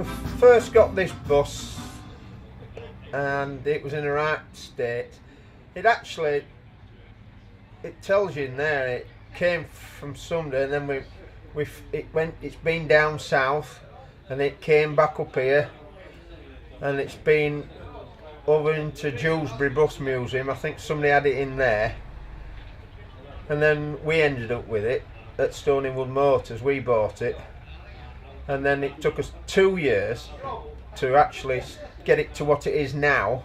we first got this bus, and it was in a right state. It actually, it tells you in there, it came from somewhere, and then it's been down south, and it came back up here, and it's been over into Dewsbury Bus Museum. I think somebody had it in there, and then we ended up with it at Stoneywood Motors. We bought it, and then it took us 2 years to actually get it to what it is now,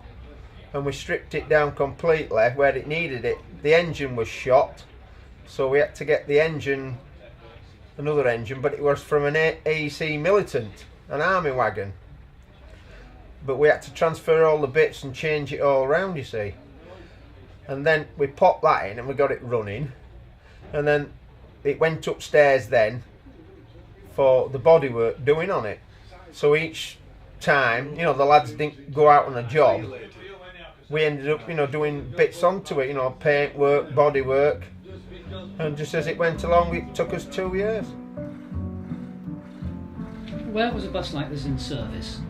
and we stripped it down completely where it needed it. The engine was shot, so we had to get the engine, another engine, but it was from an AEC Militant, an army wagon, but we had to transfer all the bits and change it all around, you see. And then we popped that in and we got it running, and then it went upstairs then for the bodywork doing on it. So each time, you know, the lads didn't go out on a job, we ended up, you know, doing bits onto it, you know, paint work, body work, and just as it went along, it took us 2 years. Where was a bus like this in service?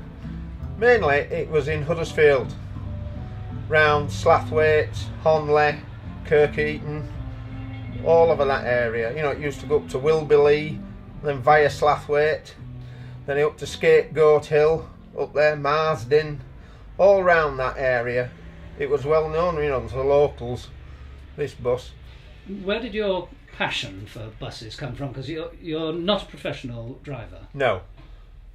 Mainly it was in Huddersfield, round Slathwaite, Honley, Kirkeaton, all over that area. You know, it used to go up to Wilby, then via Slathwaite, then up to Scapegoat Hill, up there, Marsden, all round that area. It was well known, you know, to the locals, this bus. Where did your passion for buses come from? Because you're not a professional driver. No.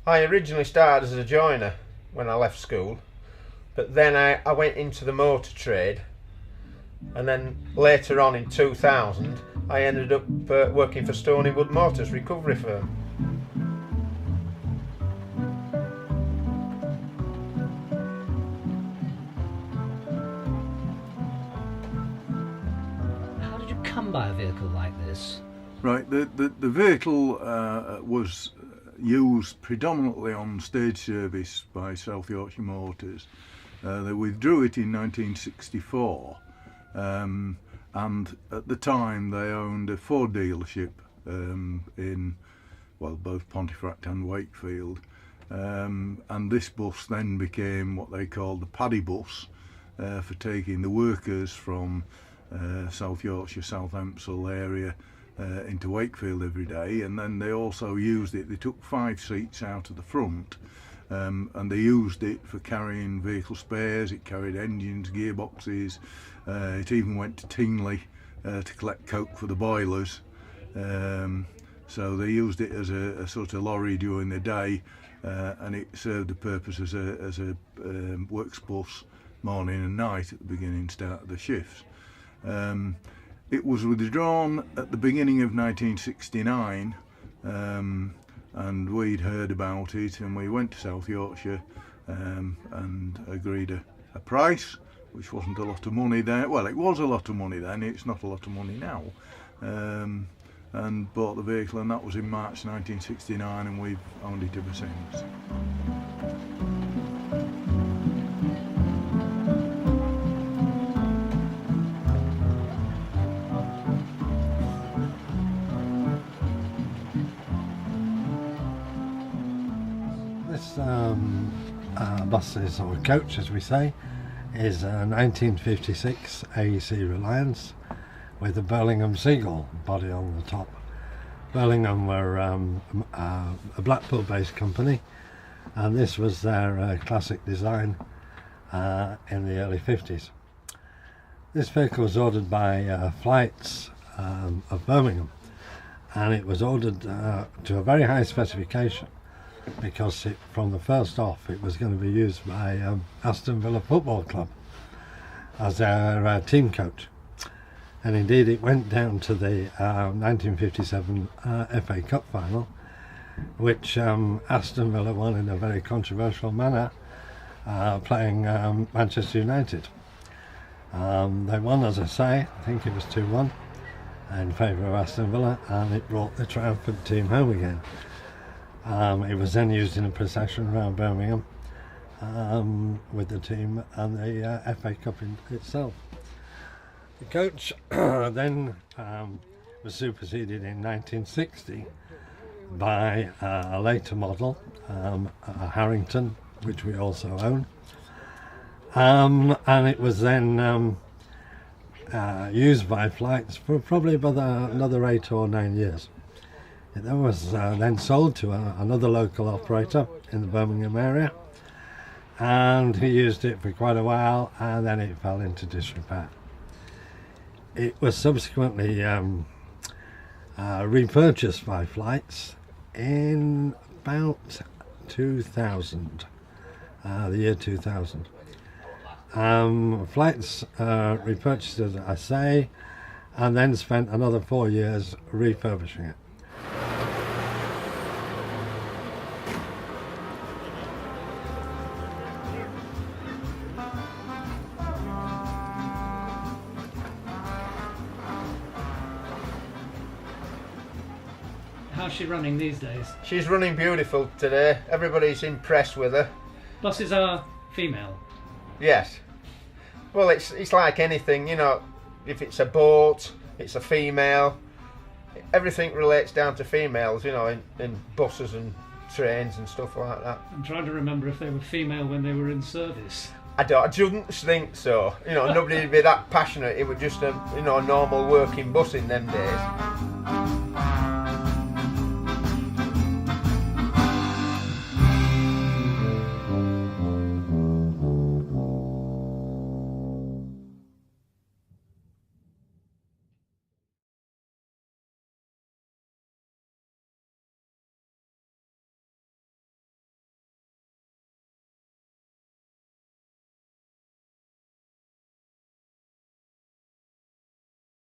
I originally started as a joiner when I left school, but then I went into the motor trade, and then later on in 2000 I ended up working for Stoneywood Motors recovery firm. How did you come by a vehicle like this? Right, the vehicle was used predominantly on stage service by South Yorkshire Motors. They withdrew it in 1964, and at the time they owned a Ford dealership in, well, both Pontefract and Wakefield, and this bus then became what they called the paddy bus for taking the workers from South Yorkshire, South Hempsall area into Wakefield every day. And then they also used it, they took 5 seats out of the front, and they used it for carrying vehicle spares. It carried engines, gearboxes, it even went to Tingley to collect coke for the boilers. So they used it as a sort of lorry during the day, and it served the purpose as a works bus morning and night at the beginning and start of the shifts. It was withdrawn at the beginning of 1969, and we'd heard about it, and we went to South Yorkshire and agreed a price, which wasn't a lot of money then. Well, it was a lot of money then, it's not a lot of money now, and bought the vehicle, and that was in March 1969, and we've owned it ever since. This bus is, or coach as we say, is a 1956 AEC Reliance with a Birmingham Seagull body on the top. Birmingham were a Blackpool based company, and this was their classic design in the early 50s. This vehicle was ordered by Flights of Birmingham, and it was ordered to a very high specification, because from the first off it was going to be used by Aston Villa Football Club as their team coach. And indeed it went down to the 1957 FA Cup final, which Aston Villa won in a very controversial manner, playing Manchester United. They won, as I say, I think it was 2-1 in favour of Aston Villa, and it brought the triumphant team home again. It was then used in a procession around Birmingham with the team and the FA Cup itself. The coach then was superseded in 1960 by a later model, a Harrington, which we also own. And it was then used by flights for probably about another 8 or 9 years. It then was then sold to another local operator in the Birmingham area, and he used it for quite a while, and then it fell into disrepair. It was subsequently repurchased by flights in about 2000, the year 2000. Flights repurchased it, I say, and then spent another 4 years refurbishing it. How's she running these days? She's running beautiful today. Everybody's impressed with her. Buses are female. Yes. Well, it's like anything, you know, if it's a boat, it's a female. Everything relates down to females, you know, in buses and trains and stuff like that. I'm trying to remember if they were female when they were in service. I don't think so. You know, nobody would be that passionate. It was just a, you know, normal working bus in them days.